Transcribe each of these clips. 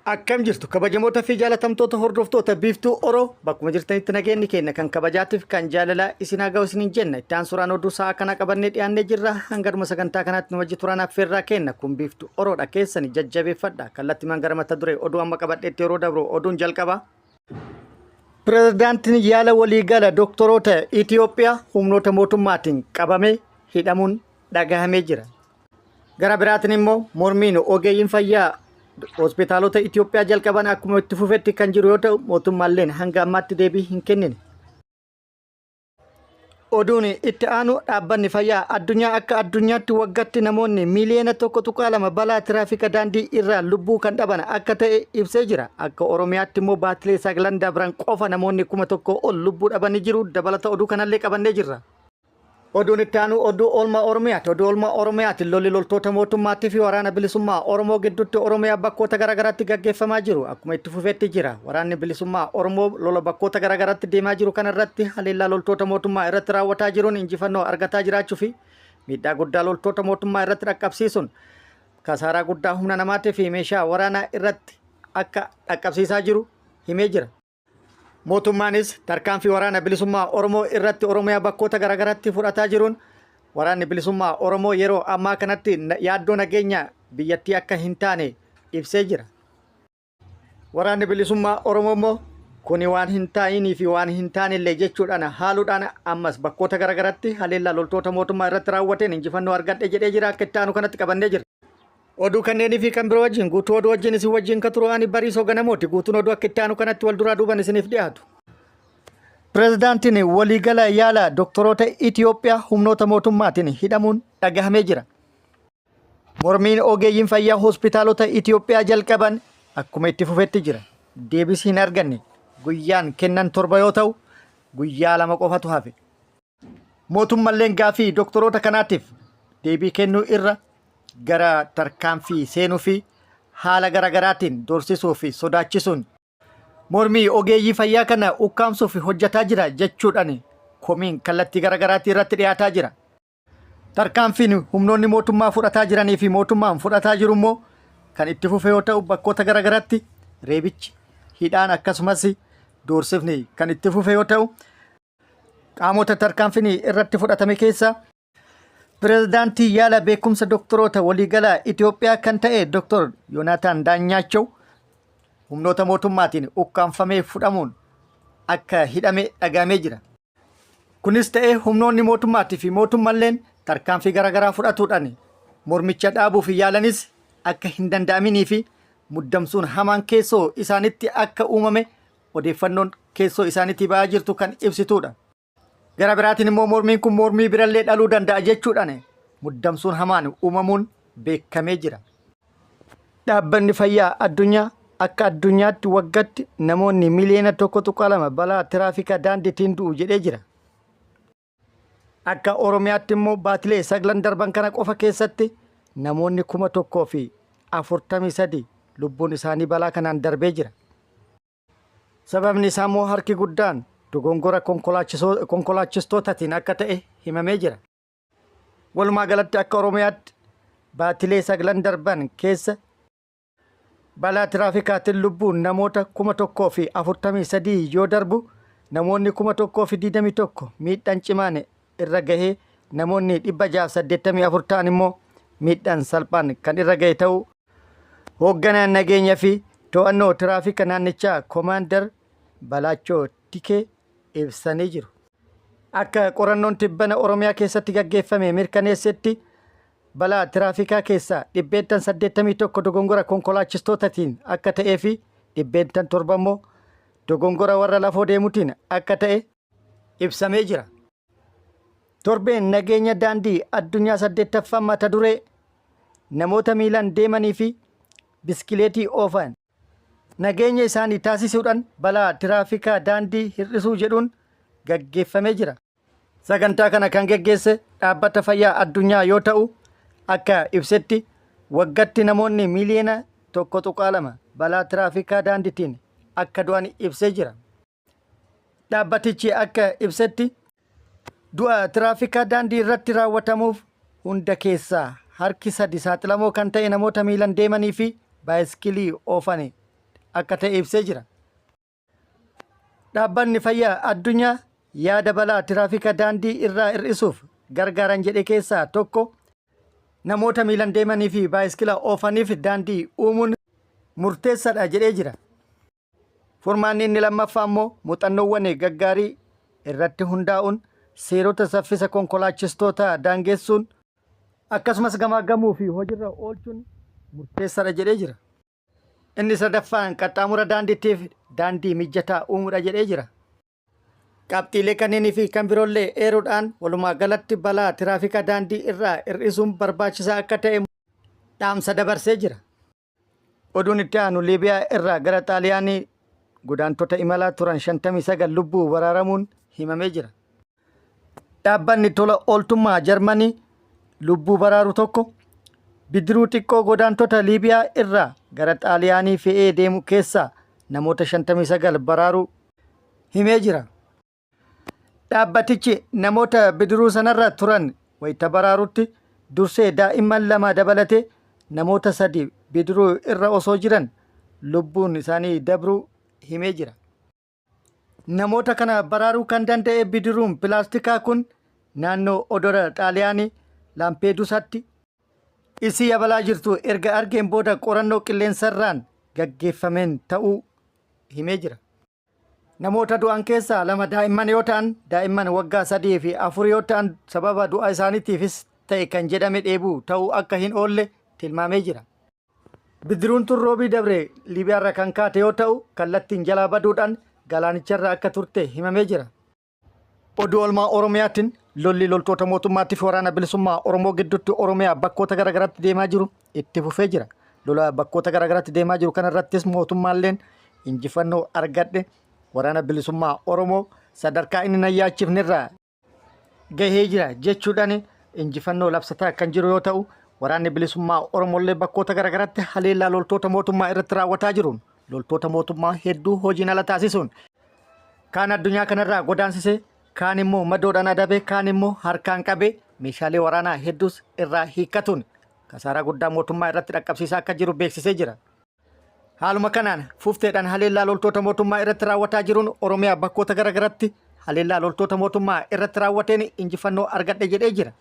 Akkam jirtu kabajamoota fi jaalatamtoota hordoftoota biiftuu Oroo bakkuma jirtanitti nageenyi keenya kan kabajaatiif kan jaalalaa isin haa ga'u isiniin jenna. Itti aansuudhaan oduu sa'a kana qabannee dhiyaannee jirra. Hangaruma sagantaa kanaatti nu wajji turaan affeerraa kenna kun biiftuu Oroodha keessani jajjabeeffadha. Kallattimaan gara mata duree oduu amma qabadheetti yeroo dabru oduun jalqaba. Pirezidaantiin yaala waliigala doktoroota Itoophiyaa humnoota mootummaatiin qabamee hidhamuun dhagahamee jira. Gara biraatiin immoo mormiin ogeeyyiin fayyaa hospitaalota Itoophiyaa jalqaban akkuma itti fufetti kan jiru yoo ta'u mootummaalleen hanga ammaatti deebii hin kennine. Oduun itti aanu dhaabbanni fayyaa addunyaa akka addunyaatti waggaatti namoonni miiliyoona 1.2 balaa tiraafika daandii irraa lubbuu kan dhaban akka ta'e ibsee jira. Akka Oromiyaatti immoo baatilee 9 dabran qofa namoonni 1,000 ol lubbuu dhabanii jiru. Dabalata oduu kanallee qabannee jirra. Oduun itti aanu oduu oolmaa Oromiyaati. Oduu oolmaa Oromiyaati lolli loltoota mootummaatii fi waraana bilisummaa Oromoo gidduutti Oromiyaa bakkoota garaagaraatti gaggeeffamaa jiru. Akkuma itti fufeetti jira. Waraanni bilisummaa Oromoo lola bakkoota garaagaraatti deemaa jiru kanarratti haleellaa loltoota mootummaa irratti raawwataa jiruun injifannoo argataa jiraachuu fi miidhaa guddaa loltoota mootummaa irratti dhaqqabsiisuun kasaaraa guddaa humna namaatii fi meeshaa waraanaa irratti akka dhaqqabsiisaa jiru himee jira. Mootummaanis tarkaanfii waraana bilisummaa Oromoo irratti Oromiyaa bakkoota garaagaraatti fudhataa jiruun waraanni bilisummaa Oromoo yeroo ammaa kanatti yaaddoo nageenya biyyattii akka hin taane ibsee jira. Waraanni bilisummaa Oromoo immoo kuni waan hin taa'inii fi waan hin taanellee jechuudhaan haaluudhaan ammas bakkoota garaagaraatti haleellaa loltoota mootummaa irratti raawwateen injifannoo argadhe jedhee jira. Akka itti aanu kanatti qabannee jira. Oduu kanneenii fi kan biroo wajjin guutuu oduu wajjin isin wajjin kan turu ani Bariisoo Ganamooti. Guutuun oduu akka itti aanu kanatti wal duraa duuban isiniif dhiyaatu. Pirezidaantiin waliigala yaala doktoroota Itoophiyaa humnoota mootummaatiin hidhamuun dhagahamee jira. Mormiin ogeeyyiin fayyaa hospitaalota Itoophiyaa jalqaban akkuma itti fufetti jira. Deebii hin arganne guyyaan kennan 7 yoo ta'u guyyaa 2 qofatu hafe. Mootummalleen gaafii doktoroota kanaatiif deebii kennuu irra gara tarkaanfii seenuu fi haala garaagaraatiin doorsisuu fi sodaachisuun mormii ogeeyyii fayyaa kana ukkaamsuuf hojjetaa jira jechuudhaan komiin kallattii garaagaraatii irratti dhiyaataa jira. Tarkaanfiin humnoonni mootummaa fudhataa jiranii fi mootummaan fudhataa jiru immoo kan itti fufe yoo ta'u bakkoota garaagaraatti reebichi hidhaan akkasumas doorsifni kan itti fufe yoo ta'u qaamota tarkaanfiin irratti fudhatame keessa Pirezidaantii yaala beekumsa doktoroota waliigalaa Itoophiyaa kan ta'e Dr. Yoonaataan Daanyaachaw humnoota mootummaatiin ukkaanfamee fudhamuun akka hidhame dhagahamee jira. Kunis ta'ee humnoonni mootummaatii fi mootummalleen tarkaanfii garaagaraa fudhatuudhaan mormicha dhaabuuf yaalanis akka hin danda'aminii fi muddamsuun hamaan keessoo isaanitti akka uumame odeeffannoon keessoo isaanitti ba'aa jirtu kan ibsituudha. Gara biraatiin immoo mormiin kun mormii birallee dhaluu danda'a jechuudhaan muddamsuun hamaan uumamuun beekamee jira. Dhaabbanni fayyaa addunyaa akka addunyaatti waggaatti namoonni miiliyoona 1.2 balaa tiraafikaa daandiitiin du'u jedhee jira. Akka Oromiyaatti immoo baatilee 9 darban kana qofa keessatti namoonni 1,043 lubbuun isaanii balaa kanaan darbee jira. Sababni isaa immoo harki guddaan dogongora konkolaachistootatiin akka ta'e himamee jira. Walumaa galatti akka Oromiyaatti baatilee 9 darban keessa balaa tiraafikaatiin lubbuun namoota 1,043 yoo darbu namoonni 1,021 miidhaan cimaan irra gahee namoonni 684 ta'an immoo miidhaan salphaan kan irra gahe ta'uu hoogganaan nageenyaa fi to'annoo tiraafika naannichaa Koomaandar Balaachoo Tikee ibsanii jiru. Akka qorannoon tibbana Oromiyaa keessatti gaggeeffame mirkaneessetti balaa tiraafikaa keessaa 81 dogongora konkolaachistootatiin akka ta'ee fi 7 immoo dogongora warra lafoo deemuutiin akka ta'e ibsamee jira. Torbeen nageenya daandii addunyaa 8ffaan mata duree namoota miilaan deemanii fi biskileetii oofan nageenya isaanii taasisuudhaan balaa tiraafikaa daandii hir'isuu jedhuun gaggeeffamee jira. Sagantaa kana kan gaggeesse dhaabbata fayyaa addunyaa yoo ta'u akka ibsetti waggaatti namoonni miiliyoona 1.2 balaa tiraafikaa daandiitiin akka du'an ibsee jira. Dhaabbatichi akka ibsetti du'a tiraafikaa daandii irratti raawwatamuuf hunda keessaa harki 3 saaxilamoo kan ta'e namoota miilaan deemanii fi baayiskilii oofanii akka ta'e ibsee jira. Dhaabbanni fayyaa addunyaa yaada balaa tiraafika daandii irraa hir'isuuf gargaaran jedhe keessaa tokko namoota miilan deemanii fi baayiskila oofaniif daandii uumuun murteessaadha jedhee jira. Furmaanni inni lammaffaa immoo muuxannoowwan gaggaarii irratti hundaa'uun seerota saffisa konkolaachistoota daangessuun akkasumas gamaagamuu fi hojiirra oolchuun murteessaadha jedhee jira. Inni sadaffaan qaxxaamura daandiitiif daandii mijataa uumuudha jedhee jira. Qabxiilee kanneenii fi kan biroollee eeruudhaan walumaa galatti balaa tiraafika daandii irraa hir'isuun barbaachisaa akka ta'e dhaamsa dabarsee jira. Oduun itti aanu Liibiyaa irraa gara Xaaliyaanii godaantota imalaa turan 59 lubbuu baraaramuun himamee jira. Dhaabbanni tola ooltummaa Jarmanii lubbuu baraaru tokko bidiruu xiqqoo godaantota Liibiyaa irraa gara Xaaliyaanii fe'ee deemu keessaa namoota 59 baraaruu himee jira. Dhaabbatichi namoota bidiruu sanarra turan wayita baraarutti dursee daa'imman 2 dabalatee namoota 3 bidiruu irra osoo jiran lubbuun isaanii dabruu himee jira. Namoota kana baraaruu kan danda'e bidiruun pilaastikaa kun naannoo odola Xaaliyaanii Lampeedusaatti isii yabalaa jirtu erga argeen booda qorannoo qilleensarraan gaggeeffameen ta'uu himee jira. Namoota du'an keessaa 2 daa'imman yoo ta'an daa'imman waggaa 3 fi 4 yoo ta'an sababa du'a isaaniitiifis ta'e kan jedhame dheebuu ta'uu akka hin oolle tilmaamee jira. Bidiruun tun roobii dabre Liibiyaarra kan kaate yoo ta'u kallattiin jalaa baduudhaan galaanicharra akka turte himamee jira. Oduu oolmaa Oromiyaatiin lolli loltoota mootummaatti fi waraana bilisummaa Oromoo gidduutti Oromiyaa bakkoota garaagaraatti deemaa jiru itti fufee jira. Lola bakkoota garaagaraatti deemaa jiru kanarrattis mootummaalleen injifannoo argadhe waraana bilisummaa Oromoo sadarkaa inni na yaachifnerraa gahee jira jechuudhaan injifannoo labsataa kan jiru yoo ta'u waraanni bilisummaa Oromollee bakkoota garaagaraatti haleellaa loltoota mootummaa irratti raawwataa jiruun loltoota mootummaa hedduu hojiin ala taasisuun kaan addunyaa kanarraa godaansisee kaan immoo madoodhaan adabee kaan immoo harkaan qabee meeshaalee waraanaa hedduus irraa hiikkatuun kasaaraa guddaa mootummaa irratti dhaqqabsiisaa akka jiru beeksisee jira. Haaluma kanaan fufteedhaan haleellaa loltoota mootummaa irratti raawwataa jiruun Oromiyaa bakkoota garaagaraatti haleellaa loltoota mootummaa irratti raawwateen injifannoo argadhe jedhee jira.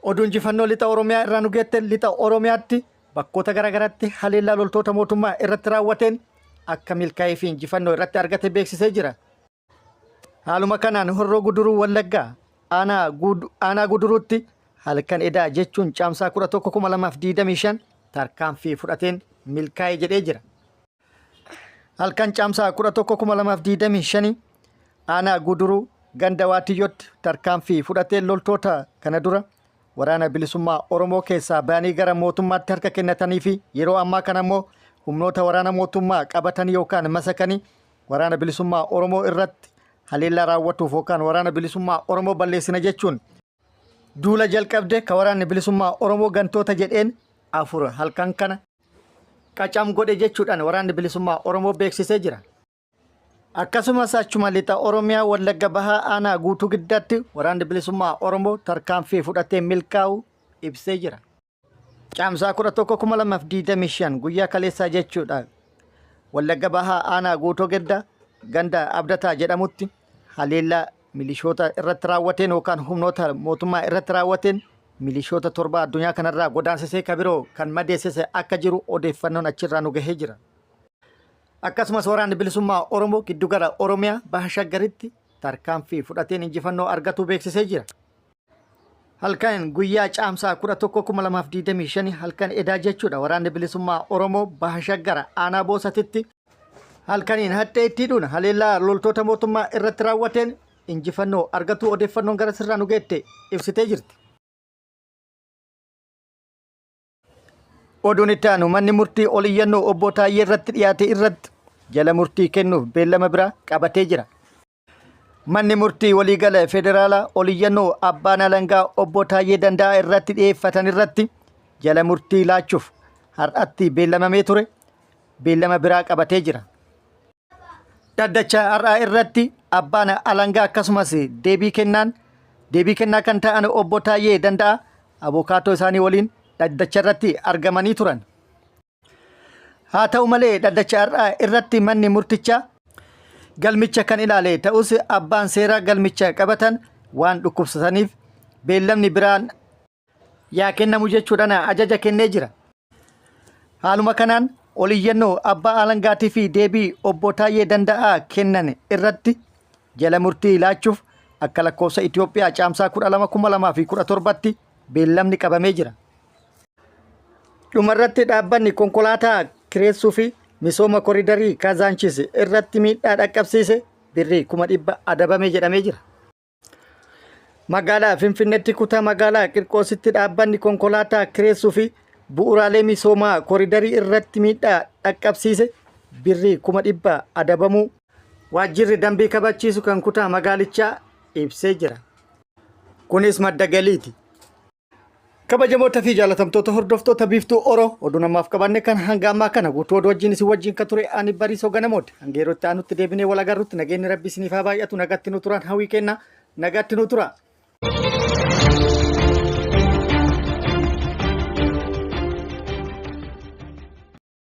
Oduu injifannoo lixa Oromiyaa irraa nu geette lixa Oromiyaatti bakkoota garaagaraatti haleellaa loltoota mootummaa irratti raawwateen akka milkaa'ee fi injifannoo irratti argate beeksisee jira. Haaluma kanaan Horroo Guduruu Wallaggaa aanaa Guduruutti halkan edaa jechuun caamsaa 11/2025 tarkaanfii fudhateen milkaa'ee jedhee jira. Halkan caamsaa 11/2025 aanaa Guduruu ganda Waatiyyootti tarkaanfii fudhateen loltoota kana dura waraana bilisummaa Oromoo keessaa ba'anii gara mootummaatti harka kennatanii fi yeroo ammaa kana immoo humnoota waraana mootummaa qabatanii yookaan masakanii waraana bilisummaa Oromoo irratti haleellaa raawwatuuf yookaan waraana bilisummaa Oromoo balleessina jechuun duula jalqabde ka waraanni bilisummaa Oromoo gantoota jedheen 4 halkan kana qacam godhe jechuudhaan waraanni bilisummaa Oromoo beeksisee jira. Akkasumas achuma lixa Oromiyaa Wallagga Bahaa aanaa guutuu giddaatti waraanni bilisummaa Oromoo tarkaanfii fudhatee milkaa'uu ibsee jira. Caamsaa 11/2025 guyyaa kaleessaa jechuudha. Wallagga Bahaa aanaa guutuu giddaa ganda Abdataa jedhamutti haleellaa milishoota irratti raawwateen yookaan humnoota mootummaa irratti raawwateen milishoota 7 addunyaa kanarraa godaansisee kabiroo kan madeessise akka jiru odeeffannoon achirraa nu gahee jira. Akkasumas waraanni bilisummaa Oromoo giddugala Oromiyaa Baha Shaggaritti tarkaanfii fudhateen injifannoo argatu beeksisee jira. Halkan guyyaa caamsaa 11/2025 halkan edaa jechuudha waraanni bilisummaa Oromoo Baha Shaggara aanaa Boosatitti halkaniin hadhee ittiidhuun haleellaa loltoota mootummaa irratti raawwateen injifannoo argatu odeeffannoon gara sirraa nu geette ibsitee jirti. Oduun itti aanu manni murtii oliyyannoo obbo Taayyee irratti dhiyaate irratti jala murtii kennuuf beellama biraa qabatee jira. Manni murtii waliigala federaalaa oliyyannoo abbaan alangaa obbo Taayyee Danda'aa irratti dhiyeeffatan irratti jala murtii laachuuf har'atti beellamamee ture beellama biraa qabatee jira. Dhaddacha har'aa irratti abbaan alangaa akkasumas deebii kennaa kan ta'an obbo Taayyee Danda'aa abukaatoo isaanii waliin dhaddacha irratti argamanii turan. Haa ta'u malee dhaddacha har'aa irratti manni murtichaa galmicha kan ilaale ta'us abbaan seeraa galmicha qabatan waan dhukkubsataniif beellamni biraan yaa kennamu jechuudhaan ajaja kennee jira. Haaluma kanaan oliyyannoo abbaa alangaatii fi deebii obbo Taayyee Danda'aa kennan irratti jala murtii laachuuf akka lakkoofsa Itoophiyaa caamsaa 12/2017tti beellamni qabamee jira. Dhumarratti dhaabbanni konkolaataa kireessuu fi misooma koriidarii Kaazaanchis irratti miidhaa dhaqqabsiise birrii 100,000 adabamee jedhamee jira. Magaalaa Finfinneetti kutaa magaalaa Qirqoositti dhaabbanni konkolaataa kireessuu fi bu'uuraalee misoomaa koriidarii irratti miidhaa dhaqqabsiise birrii 100,000 adabamuu waajjirri dambii kabachiisu kan kutaa magaalichaa ibsee jira. Kunis madda galiiti. Kabajamoota fi jaalatamtoota hordoftoota biiftuu Oroo oduu namaaf qabanne kan hanga ammaa kana guutuu oduu wajjin isin wajjin kan ture ani Bariisoo Ganamooti. Hanga yerootti aanutti deebinee wal agarrutti nageenyi rabbi isiniif haa baay'atu. Nagatti nu turan hawwii kenna. Nagatti nu tura.